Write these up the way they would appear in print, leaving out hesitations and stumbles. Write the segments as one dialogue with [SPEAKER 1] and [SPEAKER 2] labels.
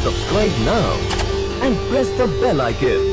[SPEAKER 1] Subscribe now and press the bell icon.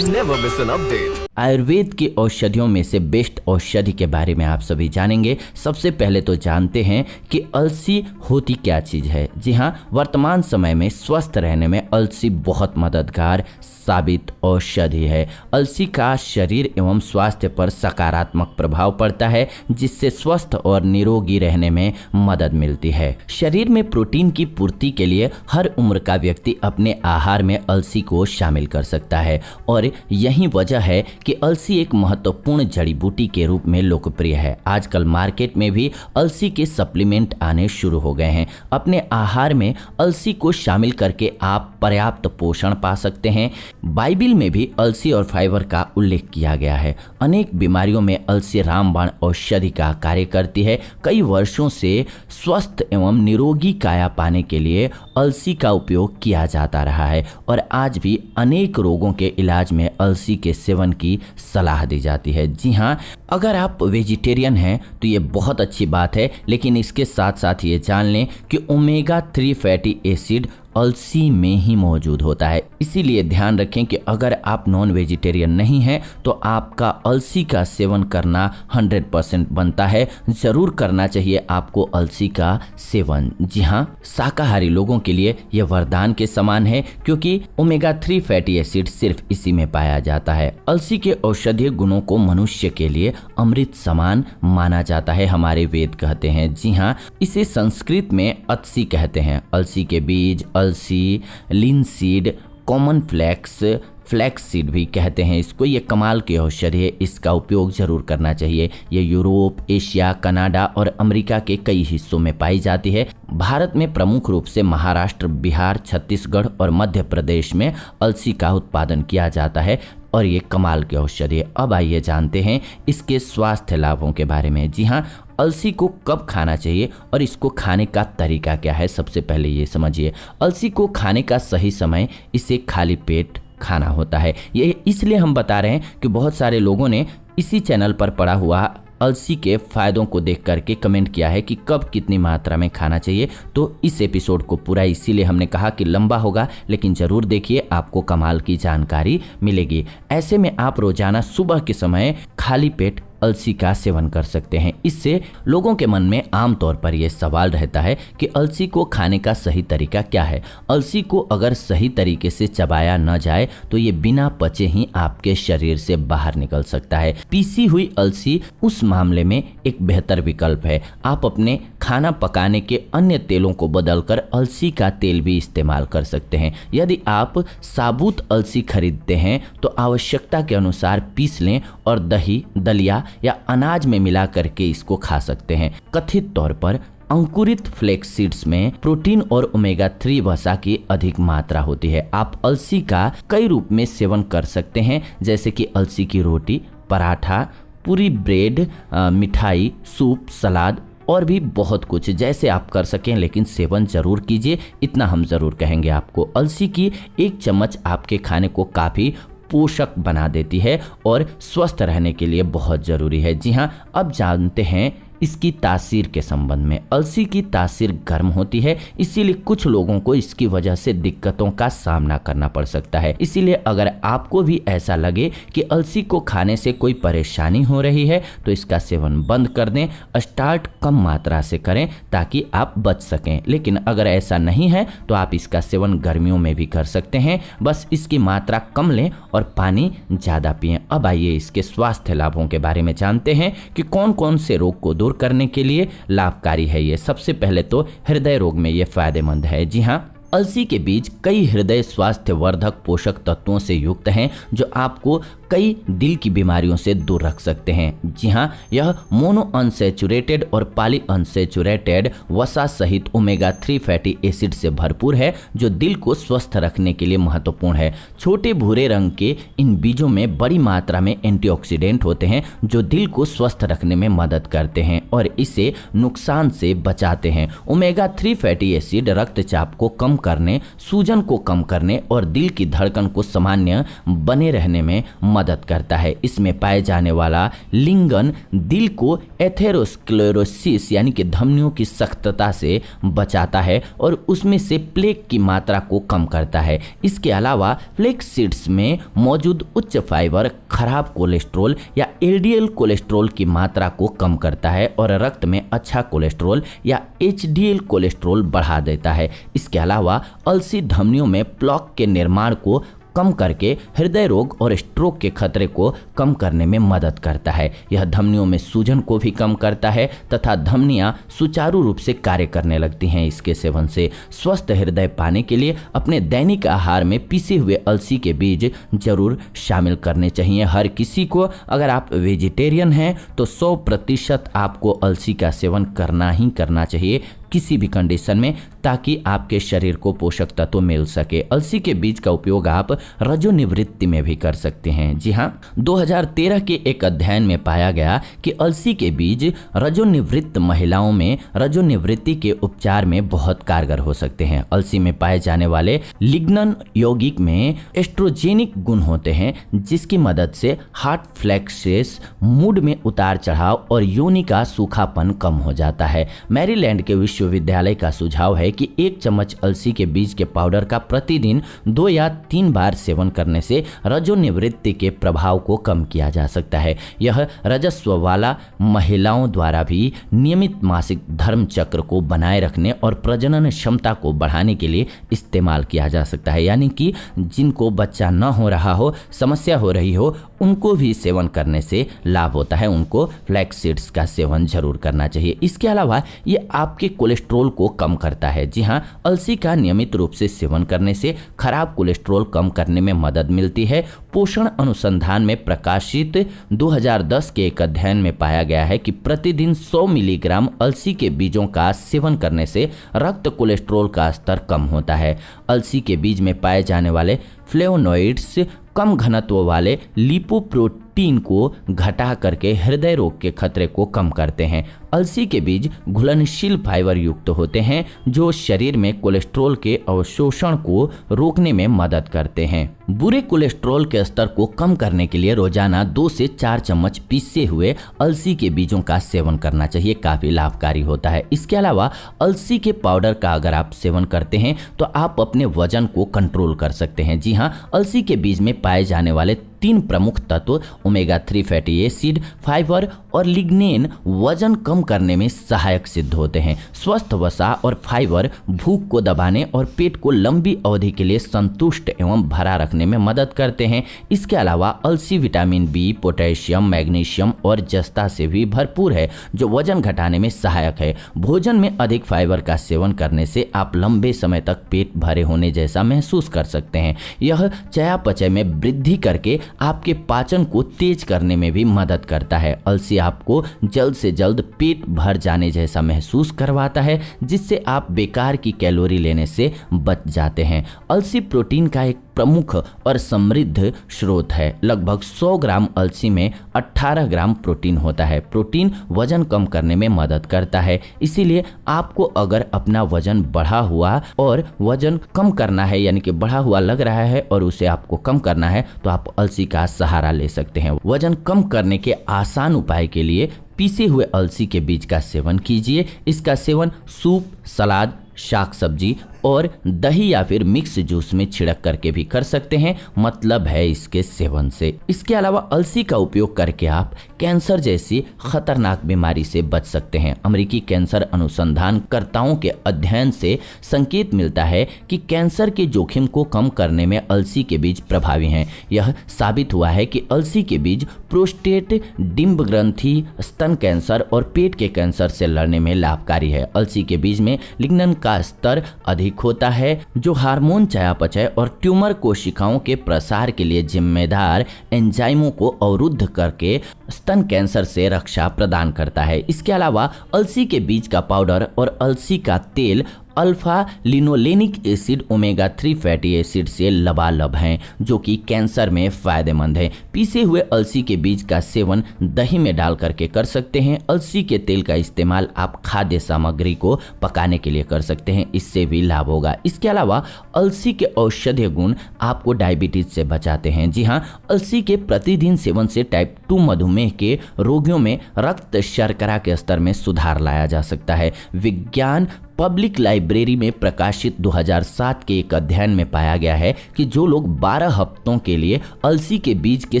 [SPEAKER 1] Never miss an update.
[SPEAKER 2] Ayurveda की औषधियों में से बेस्ट औषधि के बारे में आप सभी जानेंगे। सबसे पहले तो जानते हैं कि अलसी होती क्या चीज़ है। जी हाँ, वर्तमान समय में स्वस्थ रहने में अलसी बहुत मददगार साबित औषधि है। अलसी का शरीर एवं स्वास्थ्य पर सकारात्मक प्रभाव पड़ता है, जिससे स्वस्थ और निरोगी रहने में मदद मिलती है। शरीर में प्रोटीन की पूर्ति के लिए हर उम्र का व्यक्ति अपने आहार में अलसी को शामिल कर सकता है और यही वजह है कि अलसी एक महत्वपूर्ण जड़ी बूटी के रूप में लोकप्रिय है। आजकल मार्केट में भी अलसी के सप्लीमेंट आने शुरू हो गए हैं। अपने आहार में अलसी को शामिल करके आप पर्याप्त पोषण पा सकते हैं। बाइबिल में भी अलसी और फाइबर का उल्लेख किया गया है। अनेक बीमारियों में अलसी रामबाण औषधि का कार्य करती है। कई वर्षों से स्वस्थ एवं निरोगी काया पाने के लिए अलसी का उपयोग किया जाता रहा है और आज भी अनेक रोगों के इलाज में अलसी के सेवन की सलाह दी जाती है। जी हाँ, अगर आप वेजिटेरियन हैं तो ये बहुत अच्छी बात है, लेकिन इसके साथ साथ ये जान लें कि ओमेगा 3 फैटी एसिड अलसी में ही मौजूद होता है। इसीलिए ध्यान रखें कि अगर आप नॉन वेजिटेरियन नहीं हैं तो आपका अलसी का सेवन करना 100% बनता है। ज़रूर करना चाहिए आपको अलसी का सेवन। जी हाँ, शाकाहारी लोगों के लिए यह वरदान के समान है, क्योंकि ओमेगा 3 फैटी एसिड सिर्फ इसी में पाया जाता है। अलसी के औषधीय गुणों को मनुष्य के लिए अमृत समान माना जाता है, हमारे वेद कहते हैं। जी हाँ, इसे संस्कृत में अत्सी कहते हैं। अलसी के बीज अलसी, लिनसीड, कॉमन फ्लैक्स सीड भी कहते हैं इसको। ये कमाल की औषधि है, इसका उपयोग जरूर करना चाहिए। ये यूरोप, एशिया, कनाडा और अमेरिका के कई हिस्सों में पाई जाती है। भारत में प्रमुख रूप से महाराष्ट्र, बिहार, छत्तीसगढ़ और मध्य प्रदेश में अलसी का उत्पादन किया जाता है और ये कमाल की औषधि है। अब आइए जानते हैं इसके स्वास्थ्य लाभों के बारे में। जी हाँ, अलसी को कब खाना चाहिए और इसको खाने का तरीका क्या है, सबसे पहले ये समझिए। अलसी को खाने का सही समय इसे खाली पेट खाना होता है। ये इसलिए हम बता रहे हैं कि बहुत सारे लोगों ने इसी चैनल पर पड़ा हुआ अलसी के फायदों को देख करके कमेंट किया है कि कब कितनी मात्रा में खाना चाहिए। तो इस एपिसोड को पूरा इसीलिए हमने कहा कि लंबा होगा, लेकिन ज़रूर देखिए, आपको कमाल की जानकारी मिलेगी। ऐसे में आप रोजाना सुबह के समय खाली पेट अलसी का सेवन कर सकते हैं। इससे लोगों के मन में आमतौर पर यह सवाल रहता है कि अलसी को खाने का सही तरीका क्या है। अलसी को अगर सही तरीके से चबाया न जाए तो ये बिना पचे ही आपके शरीर से बाहर निकल सकता है। पीसी हुई अलसी उस मामले में एक बेहतर विकल्प है। आप अपने खाना पकाने के अन्य तेलों को बदलकर अलसी का तेल भी इस्तेमाल कर सकते हैं। यदि आप साबुत अलसी खरीदते हैं तो आवश्यकता के अनुसार पीस लें और दही, दलिया या अनाज में मिला करके इसको खा सकते हैं। कथित तौर पर अंकुरित फ्लेक्स सीड्स में प्रोटीन और ओमेगा 3 वसा की अधिक मात्रा होती है। आप अलसी का कई रूप में सेवन कर सकते हैं, जैसे कि अलसी की रोटी, पराठा, पूरी ब्रेड, मिठाई, सूप, सलाद और भी बहुत कुछ जैसे आप कर सकें, लेकिन सेवन जरूर कीजिए, इतना हम जरूर कहेंगे आपको। अलसी की एक चम्मच आपके खाने को काफ़ी पोषक बना देती है और स्वस्थ रहने के लिए बहुत ज़रूरी है। जी हाँ, अब जानते हैं इसकी तासीर के संबंध में। अलसी की तासीर गर्म होती है, इसीलिए कुछ लोगों को इसकी वजह से दिक्कतों का सामना करना पड़ सकता है। इसीलिए अगर आपको भी ऐसा लगे कि अलसी को खाने से कोई परेशानी हो रही है तो इसका सेवन बंद कर दें। स्टार्ट कम मात्रा से करें ताकि आप बच सकें, लेकिन अगर ऐसा नहीं है तो आप इसका सेवन गर्मियों में भी कर सकते हैं। बस इसकी मात्रा कम लें और पानी ज़्यादा पिएं। अब आइए इसके स्वास्थ्य लाभों के बारे में जानते हैं कि कौन कौन से रोग को दूर करने के लिए लाभकारी है ये। सबसे पहले तो हृदय रोग में ये फायदेमंद है। जी हाँ, अलसी के बीज कई हृदय स्वास्थ्य वर्धक पोषक तत्वों से युक्त हैं जो आपको कई दिल की बीमारियों से दूर रख सकते हैं। जी हाँ, यह मोनो अनसैचुरेटेड और पॉली अनसैचुरेटेड वसा सहित ओमेगा 3 फैटी एसिड से भरपूर है, जो दिल को स्वस्थ रखने के लिए महत्वपूर्ण है। छोटे भूरे रंग के इन बीजों में बड़ी मात्रा में एंटीऑक्सीडेंट होते हैं जो दिल को स्वस्थ रखने में मदद करते हैं और इसे नुकसान से बचाते हैं। ओमेगा 3 फैटी एसिड रक्तचाप को कम करने, सूजन को कम करने और दिल की धड़कन को सामान्य बने रहने में मदद करता है। इसमें पाए जाने वाला लिंगन दिल को एथेरोस्क्लेरोसिस यानी कि धमनियों की सख्तता से बचाता है और उसमें से प्लेक की मात्रा को कम करता है। इसके अलावा फ्लेक्स सीड्स में मौजूद उच्च फाइबर खराब कोलेस्ट्रॉल या एलडीएल कोलेस्ट्रॉल की मात्रा को कम करता है और रक्त में अच्छा कोलेस्ट्रॉल या एचडीएल कोलेस्ट्रॉल बढ़ा देता है। इसके अलावा अलसी धमनियों में प्लॉक के निर्माण को कम करके हृदय रोग और स्ट्रोक के खतरे को कम करने में मदद करता है। यह धमनियों में सूजन को भी कम करता है तथा धमनियां सुचारू रूप से कार्य करने लगती हैं। इसके सेवन से स्वस्थ हृदय पाने के लिए अपने दैनिक आहार में पीसे हुए अलसी के बीज जरूर शामिल करने चाहिए। हर किसी को, अगर आप वेजिटेरियन हैं तो 100% आपको अलसी का सेवन करना ही करना चाहिए किसी भी कंडीशन में, ताकि आपके शरीर को पोषक तत्व मिल सके। अलसी के बीज का उपयोग आप रजोनिवृत्ति में भी कर सकते हैं। जी हाँ, 2013 के एक अध्ययन में पाया गया कि अलसी के बीज रजोनिवृत्त महिलाओं में रजोनिवृत्ति के उपचार में बहुत कारगर हो सकते हैं। अलसी में पाए जाने वाले लिग्नन यौगिक में एस्ट्रोजेनिक गुण होते हैं, जिसकी मदद से हार्ट फ्लैक्सेस, मूड में उतार चढ़ाव और योनि का सूखापन कम हो जाता है। मैरीलैंड के विश्वविद्यालय का सुझाव है कि 1 चम्मच अलसी के बीज के पाउडर का प्रतिदिन 2 या 3 बार सेवन करने से रजोनिवृत्ति के प्रभाव को कम किया जा सकता है। यह रजस्व वाला महिलाओं द्वारा भी नियमित मासिक धर्म चक्र को बनाए रखने और प्रजनन क्षमता को बढ़ाने के लिए इस्तेमाल किया जा सकता है। यानी कि जिनको बच्चा न हो रहा हो, समस्या हो रही हो, उनको भी सेवन करने से लाभ होता है। उनको फ्लैक्स सीड्स का सेवन जरूर करना चाहिए। इसके अलावा ये आपके कोलेस्ट्रॉल को कम करता है। जी हाँ, अलसी का नियमित रूप से सेवन करने से खराब कोलेस्ट्रॉल कम करने में मदद मिलती है। पोषण अनुसंधान में प्रकाशित 2010 के एक अध्ययन में पाया गया है कि प्रतिदिन 100 मिलीग्राम अलसी के बीजों का सेवन करने से रक्त कोलेस्ट्रॉल का स्तर कम होता है। अलसी के बीज में पाए जाने वाले फ्लेवोनॉइड्स कम घनत्व वाले लिपोप्रोटीन को घटा करके हृदय रोग के खतरे को कम करते हैं। अलसी के बीज घुलनशील फाइबर युक्त होते हैं जो शरीर में कोलेस्ट्रॉल के अवशोषण को रोकने में मदद करते हैं। बुरे कोलेस्ट्रॉल के स्तर को कम करने के लिए रोजाना 2 से 4 चम्मच पीसे हुए अलसी के बीजों का सेवन करना चाहिए, काफी लाभकारी होता है। इसके अलावा अलसी के पाउडर का अगर आप सेवन करते हैं तो आप अपने वजन को कंट्रोल कर सकते हैं। जी हाँ, अलसी के बीज में पाए जाने वाले 3 प्रमुख तत्व ओमेगा 3 फैटी एसिड, फाइबर और लिग्नेन वजन कम करने में सहायक सिद्ध होते हैं। स्वस्थ वसा और फाइबर भूख को दबाने और पेट को लंबी अवधि के लिए संतुष्ट एवं भरा रखने में मदद करते हैं। इसके अलावा अलसी विटामिन बी, पोटेशियम, मैग्नीशियम और जस्ता से भी भरपूर है जो वजन घटाने में सहायक है। भोजन में अधिक फाइबर का सेवन करने से आप लंबे समय तक पेट भरे होने जैसा महसूस कर सकते हैं। यह चयापचय में वृद्धि करके आपके पाचन को तेज करने में भी मदद करता है। अलसी आपको जल्द से जल्द पेट भर जाने जैसा महसूस करवाता है, जिससे आप बेकार की कैलोरी लेने से बच जाते हैं। अलसी प्रोटीन का एक प्रमुख और समृद्ध स्रोत है। लगभग 100 ग्राम अलसी में 18 ग्राम प्रोटीन होता है। प्रोटीन वजन कम करने में मदद करता है। इसीलिए आपको अगर अपना वजन बढ़ा हुआ और वजन कम करना है, यानी कि बढ़ा हुआ लग रहा है और उसे आपको कम करना है, तो आप अलसी का सहारा ले सकते हैं। वजन कम करने के आसान उपाय के लिए पीसे हुए अलसी के बीज का सेवन कीजिए। इसका सेवन सूप, सलाद, शाक सब्जी और दही या फिर मिक्स जूस में छिड़क करके भी कर सकते हैं। मतलब है इसके सेवन से। इसके अलावा अलसी का उपयोग करके आप कैंसर जैसी खतरनाक बीमारी से बच सकते हैं। अमेरिकी कैंसर अनुसंधानकर्ताओं के अध्ययन से संकेत मिलता है कि कैंसर के जोखिम को कम करने में अलसी के बीज प्रभावी हैं। यह साबित हुआ है कि अलसी के बीज प्रोस्टेट, डिंब ग्रंथि, स्तन कैंसर और पेट के कैंसर से लड़ने में लाभकारी है। अलसी के बीज में लिग्नन का स्तर अधिक होता है जो हार्मोन चयापचय और ट्यूमर कोशिकाओं के प्रसार के लिए जिम्मेदार एंजाइमों को अवरुद्ध करके स्तन कैंसर से रक्षा प्रदान करता है। इसके अलावा अलसी के बीज का पाउडर और अलसी का तेल alpha linolenic acid omega 3 fatty acid से लबालब हैं, जो कि कैंसर में फायदेमंद है। पीसे हुए अलसी के बीज का सेवन दही में डाल करके कर सकते हैं। अलसी के तेल का इस्तेमाल आप खाद्य सामग्री को पकाने के लिए कर सकते हैं, इससे भी लाभ होगा। इसके अलावा अलसी के औषधीय गुण आपको डायबिटीज से बचाते हैं। जी हाँ, अलसी के प्रतिदिन सेवन से टाइप 2 मधुमेह के रोगियों में रक्त शर्करा के स्तर में सुधार लाया जा सकता है। विज्ञान पब्लिक लाइब्रेरी में प्रकाशित 2007 के एक अध्ययन में पाया गया है कि जो लोग 12 हफ्तों के लिए अलसी के बीज के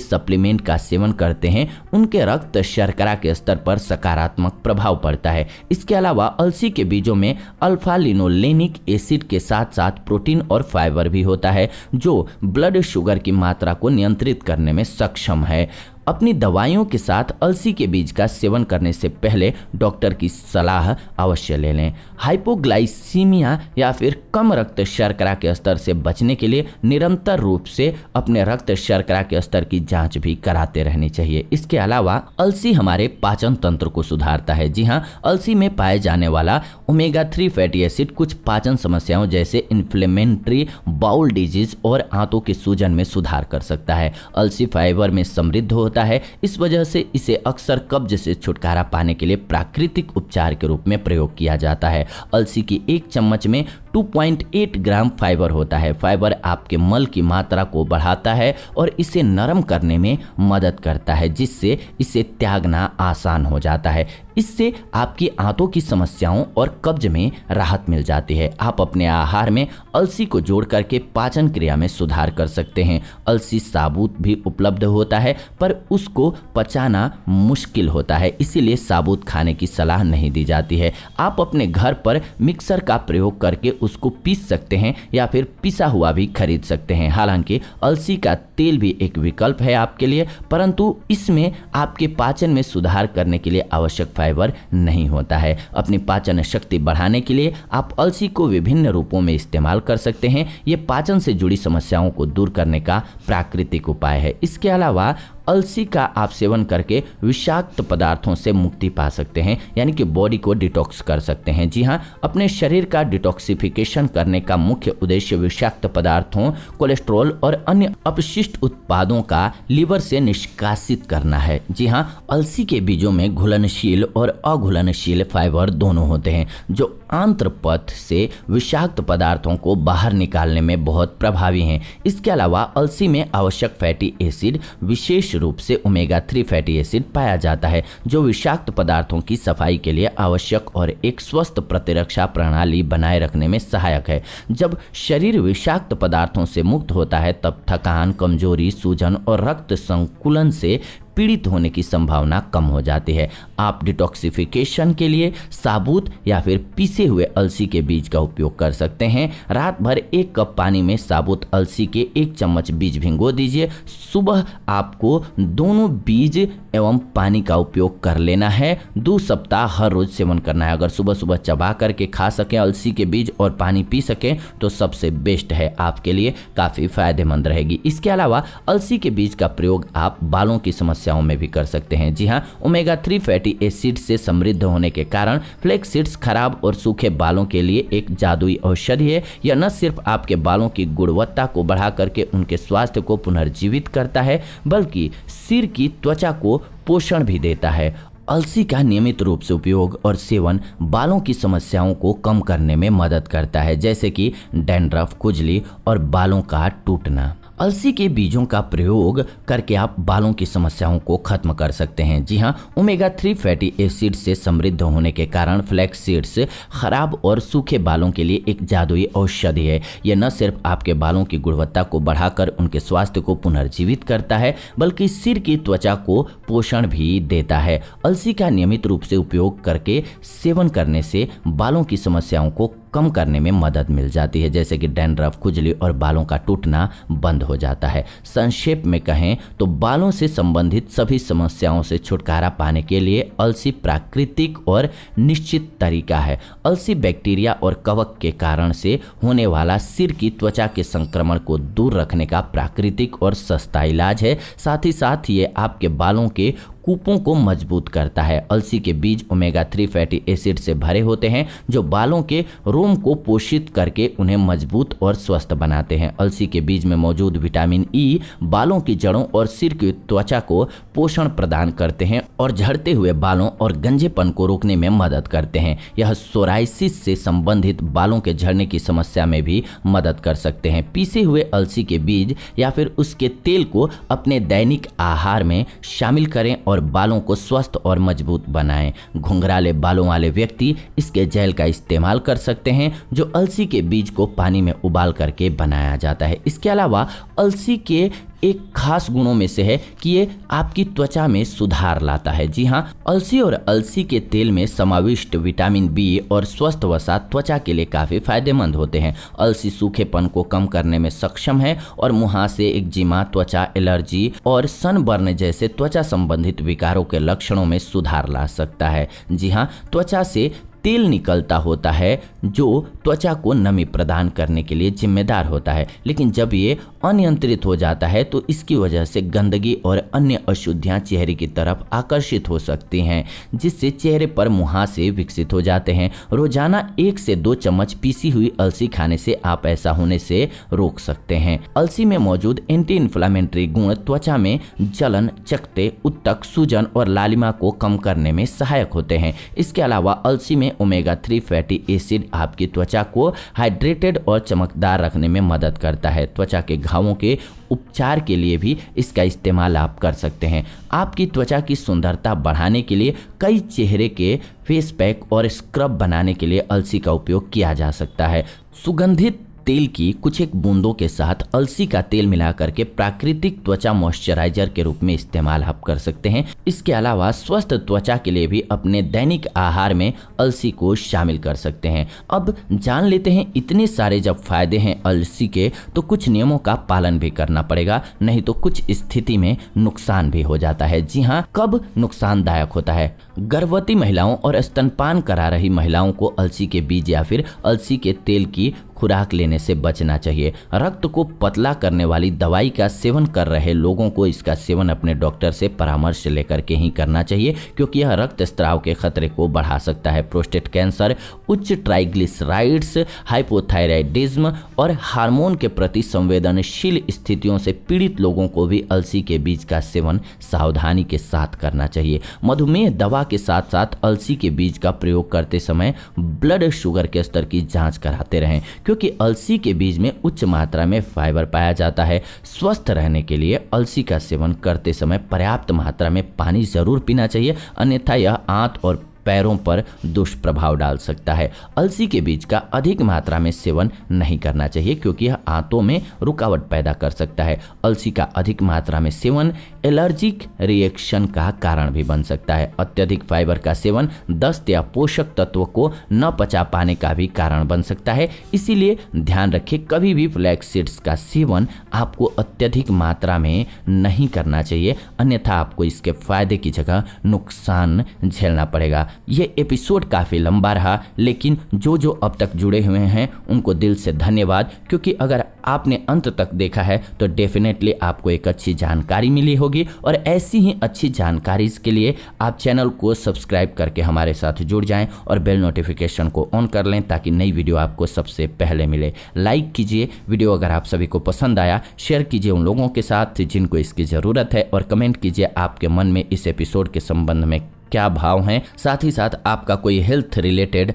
[SPEAKER 2] सप्लीमेंट का सेवन करते हैं, उनके रक्त शर्करा के स्तर पर सकारात्मक प्रभाव पड़ता है। इसके अलावा अलसी के बीजों में अल्फा लिनोलेनिक एसिड के साथ साथ प्रोटीन और फाइबर भी होता है, जो ब्लड शुगर की मात्रा को नियंत्रित करने में सक्षम है। अपनी दवाइयों के साथ अलसी के बीज का सेवन करने से पहले डॉक्टर की सलाह अवश्य ले लें। हाइपोग्लाइसीमिया या फिर कम रक्त शर्करा के स्तर से बचने के लिए निरंतर रूप से अपने रक्त शर्करा के स्तर की जांच भी कराते रहनी चाहिए। इसके अलावा अलसी हमारे पाचन तंत्र को सुधारता है। जी हाँ, अलसी में पाए जाने वाला ओमेगा 3 फैटी एसिड कुछ पाचन समस्याओं जैसे इन्फ्लेमेटरी बाउल डिजीज और आंतों के सूजन में सुधार कर सकता है। अलसी फाइबर में समृद्ध होता है, इस वजह से इसे अक्सर कब्ज से छुटकारा पाने के लिए प्राकृतिक उपचार के रूप में प्रयोग किया जाता है। अलसी की एक चम्मच में 2.8 ग्राम फाइबर होता है। फाइबर आपके मल की मात्रा को बढ़ाता है और इसे नरम करने में मदद करता है, जिससे इसे त्यागना आसान हो जाता है। इससे आपकी आंतों की समस्याओं और कब्ज में राहत मिल जाती है। आप अपने आहार में अलसी को जोड़ करके पाचन क्रिया में सुधार कर सकते हैं। अलसी साबुत भी उपलब्ध होता है, पर उसको पचाना मुश्किल होता है, इसीलिए साबुत खाने की सलाह नहीं दी जाती है। आप अपने घर पर मिक्सर का प्रयोग करके उसको पीस सकते हैं या फिर पिसा हुआ भी खरीद सकते हैं। हालांकि अलसी का तेल भी एक विकल्प है आपके लिए, परंतु इसमें आपके पाचन में सुधार करने के लिए आवश्यक फाइबर नहीं होता है। अपनी पाचन शक्ति बढ़ाने के लिए आप अलसी को विभिन्न रूपों में इस्तेमाल कर सकते हैं। ये पाचन से जुड़ी समस्याओं को दूर करने का प्राकृतिक उपाय है। इसके अलावा अलसी का आप सेवन करके विषाक्त पदार्थों से मुक्ति पा सकते हैं, यानी कि बॉडी को डिटॉक्स कर सकते हैं। जी हाँ, अपने शरीर का डिटॉक्सिफिकेशन करने का मुख्य उद्देश्य विषाक्त पदार्थों, कोलेस्ट्रॉल और अन्य अपशिष्ट उत्पादों का लीवर से निष्कासित करना है। जी हाँ, अलसी के बीजों में घुलनशील और अघुलनशील फाइबर दोनों होते हैं, जो आंत्र पथ से विषाक्त पदार्थों को बाहर निकालने में बहुत प्रभावी हैं। इसके अलावा अलसी में आवश्यक फैटी एसिड, विशेष रूप से ओमेगा 3 फैटी एसिड पाया जाता है, जो विषाक्त पदार्थों की सफाई के लिए आवश्यक और एक स्वस्थ प्रतिरक्षा प्रणाली बनाए रखने में सहायक है। जब शरीर विषाक्त पदार्थों से मुक्त होता है, तब थकान, कमजोरी, सूजन और रक्त संकुलन से पीड़ित होने की संभावना कम हो जाती है। आप डिटॉक्सिफिकेशन के लिए साबुत या फिर पीसे हुए अलसी के बीज का उपयोग कर सकते हैं। रात भर 1 कप पानी में साबुत अलसी के 1 चम्मच बीज भिगो दीजिए। सुबह आपको दोनों बीज एवं पानी का उपयोग कर लेना है। 2 सप्ताह हर रोज सेवन करना है। अगर सुबह सुबह चबा करके खा सकें अलसी के बीज और पानी पी सकें तो सबसे बेस्ट है, आपके लिए काफ़ी फायदेमंद रहेगी। इसके अलावा अलसी के बीज का प्रयोग आप बालों की समस्याओं में भी कर सकते हैं। जी हाँ, ओमेगा 3 फैटी एसिड से समृद्ध होने के कारण फ्लैक्स सीड्स खराब और सूखे बालों के लिए एक जादुई औषधि है। यह न सिर्फ आपके बालों की गुणवत्ता को बढ़ा करके उनके स्वास्थ्य को पुनर्जीवित करता है, बल्कि सिर की त्वचा को पोषण भी देता है। अलसी का नियमित रूप से उपयोग और सेवन बालों की समस्याओं को कम करने में मदद करता है, जैसे कि डैंड्रफ, खुजली और बालों का टूटना। अलसी के बीजों का प्रयोग करके आप बालों की समस्याओं को खत्म कर सकते हैं। जी हाँ, ओमेगा 3 फैटी एसिड से समृद्ध होने के कारण फ्लैक्स सीड्स खराब और सूखे बालों के लिए एक जादुई औषधि है। यह न सिर्फ आपके बालों की गुणवत्ता को बढ़ाकर उनके स्वास्थ्य को पुनर्जीवित करता है, बल्कि सिर की त्वचा को पोषण भी देता है। अलसी का नियमित रूप से उपयोग करके सेवन करने से बालों की समस्याओं को कम करने में मदद मिल जाती है, जैसे कि डैंड्रफ, खुजली और बालों का टूटना बंद हो जाता है। संक्षेप में कहें तो बालों से संबंधित सभी समस्याओं से छुटकारा पाने के लिए अलसी प्राकृतिक और निश्चित तरीका है। अलसी बैक्टीरिया और कवक के कारण से होने वाला सिर की त्वचा के संक्रमण को दूर रखने का प्राकृतिक और सस्ता इलाज है। साथ ही साथ ये आपके बालों के कूपों को मजबूत करता है। अलसी के बीज ओमेगा 3 फैटी एसिड से भरे होते हैं जो बालों के रोम को पोषित करके उन्हें मजबूत और स्वस्थ बनाते हैं। अलसी के बीज में मौजूद विटामिन ई बालों की जड़ों और सिर की त्वचा को पोषण प्रदान करते हैं और झड़ते हुए बालों और गंजेपन को रोकने में मदद करते हैं। यह सोराइसिस से संबंधित बालों के झड़ने की समस्या में भी मदद कर सकते हैं। पीसे हुए अलसी के बीज या फिर उसके तेल को अपने दैनिक आहार में शामिल करें और बालों को स्वस्थ और मजबूत बनाएं। घुंघराले बालों वाले व्यक्ति इसके जेल का इस्तेमाल कर सकते हैं जो अलसी के बीज को पानी में उबाल करके बनाया जाता है। इसके अलावा अलसी के एक खास गुणों में से है कि ये आपकी त्वचा में सुधार लाता है। जी हाँ, अलसी और अलसी के तेल में समाविष्ट विटामिन बी और स्वस्थ वसा त्वचा के लिए काफ़ी फायदेमंद होते हैं। अलसी सूखेपन को कम करने में सक्षम है और मुहासे, एक्जिमा, त्वचा एलर्जी और सनबर्न जैसे त्वचा संबंधित विकारों के लक्षणों में सुधार ला सकता है। जी हाँ, त्वचा से तेल निकलता होता है जो त्वचा को नमी प्रदान करने के लिए जिम्मेदार होता है, लेकिन जब ये अनियंत्रित हो जाता है तो इसकी वजह से गंदगी और अन्य अशुद्धियां चेहरे की तरफ आकर्षित हो सकती हैं, जिससे चेहरे पर मुहासे विकसित हो जाते हैं। रोजाना 1 से 2 चम्मच पीसी हुई अलसी खाने से आप ऐसा होने से रोक सकते हैं। अलसी में मौजूद एंटी इन्फ्लामेटरी गुण त्वचा में जलन, चकत्ते, उत्तक, सूजन और लालिमा को कम करने में सहायक होते हैं। इसके अलावा अलसी में ओमेगा 3 फैटी एसिड आपकी त्वचा को हाइड्रेटेड और चमकदार रखने में मदद करता है। त्वचा के घावों के उपचार के लिए भी इसका इस्तेमाल आप कर सकते हैं। आपकी त्वचा की सुंदरता बढ़ाने के लिए कई चेहरे के फेस पैक और स्क्रब बनाने के लिए अलसी का उपयोग किया जा सकता है। सुगंधित तेल की कुछ एक बूंदों के साथ अलसी का तेल मिला करके प्राकृतिक त्वचा मॉइस्चराइजर के रूप में इस्तेमाल आप कर सकते हैं। इसके अलावा स्वस्थ त्वचा के लिए भी अपने दैनिक आहार में अलसी को शामिल कर सकते हैं। अब जान लेते हैं इतने सारे जब फायदे हैं अलसी के तो कुछ नियमों का पालन भी करना पड़ेगा, नहीं तो कुछ स्थिति में नुकसान भी हो जाता है। जी हाँ, कब नुकसानदायक होता है? गर्भवती महिलाओं और स्तनपान करा रही महिलाओं को अलसी के बीज या फिर अलसी के तेल की खुराक लेने से बचना चाहिए। रक्त को पतला करने वाली दवाई का सेवन कर रहे लोगों को इसका सेवन अपने डॉक्टर से परामर्श लेकर के ही करना चाहिए, क्योंकि यह रक्तस्राव के खतरे को बढ़ा सकता है। प्रोस्टेट कैंसर, उच्च ट्राइग्लिसराइड्स, हाइपोथायराइडिज्म और हार्मोन के प्रति संवेदनशील स्थितियों से पीड़ित लोगों को भी अलसी के बीज का सेवन सावधानी के साथ करना चाहिए। मधुमेह दवा के साथ साथ अलसी के बीज का प्रयोग करते समय ब्लड शुगर के स्तर की जांच कराते रहें, क्योंकि अलसी के बीज में उच्च मात्रा में फाइबर पाया जाता है। स्वस्थ रहने के लिए अलसी का सेवन करते समय पर्याप्त मात्रा में पानी जरूर पीना चाहिए, अन्यथा यह आंत और पैरों पर दुष्प्रभाव डाल सकता है। अलसी के बीज का अधिक मात्रा में सेवन नहीं करना चाहिए, क्योंकि यह आंतों में रुकावट पैदा कर सकता है। अलसी का अधिक मात्रा में सेवन एलर्जिक रिएक्शन का कारण भी बन सकता है। अत्यधिक फाइबर का सेवन दस्त या पोषक तत्व को न पचा पाने का भी कारण बन सकता है। इसीलिए ध्यान रखें, कभी भी फ्लैक्स सीड्स का सेवन आपको अत्यधिक मात्रा में नहीं करना चाहिए, अन्यथा आपको इसके फायदे की जगह नुकसान झेलना पड़ेगा। ये एपिसोड काफ़ी लंबा रहा, लेकिन जो अब तक जुड़े हुए हैं उनको दिल से धन्यवाद, क्योंकि अगर आपने अंत तक देखा है तो डेफिनेटली आपको एक अच्छी जानकारी मिली होगी। और ऐसी ही अच्छी जानकारी के लिए आप चैनल को सब्सक्राइब करके हमारे साथ जुड़ जाएं और बेल नोटिफिकेशन को ऑन कर लें, ताकि नई वीडियो आपको सबसे पहले मिले। लाइक कीजिए वीडियो अगर आप सभी को पसंद आया, शेयर कीजिए उन लोगों के साथ जिनको इसकी ज़रूरत है, और कमेंट कीजिए आपके मन में इस एपिसोड के संबंध में क्या भाव हैं। साथ ही साथ आपका कोई हेल्थ रिलेटेड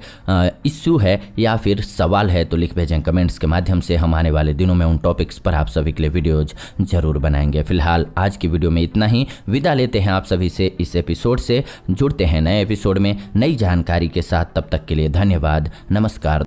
[SPEAKER 2] इश्यू है या फिर सवाल है तो लिख भेजें कमेंट्स के माध्यम से। हम आने वाले दिनों में उन टॉपिक्स पर आप सभी के लिए वीडियोज जरूर बनाएंगे। फिलहाल आज की वीडियो में इतना ही, विदा लेते हैं आप सभी से इस एपिसोड से। जुड़ते हैं नए एपिसोड में नई जानकारी के साथ, तब तक के लिए धन्यवाद, नमस्कार।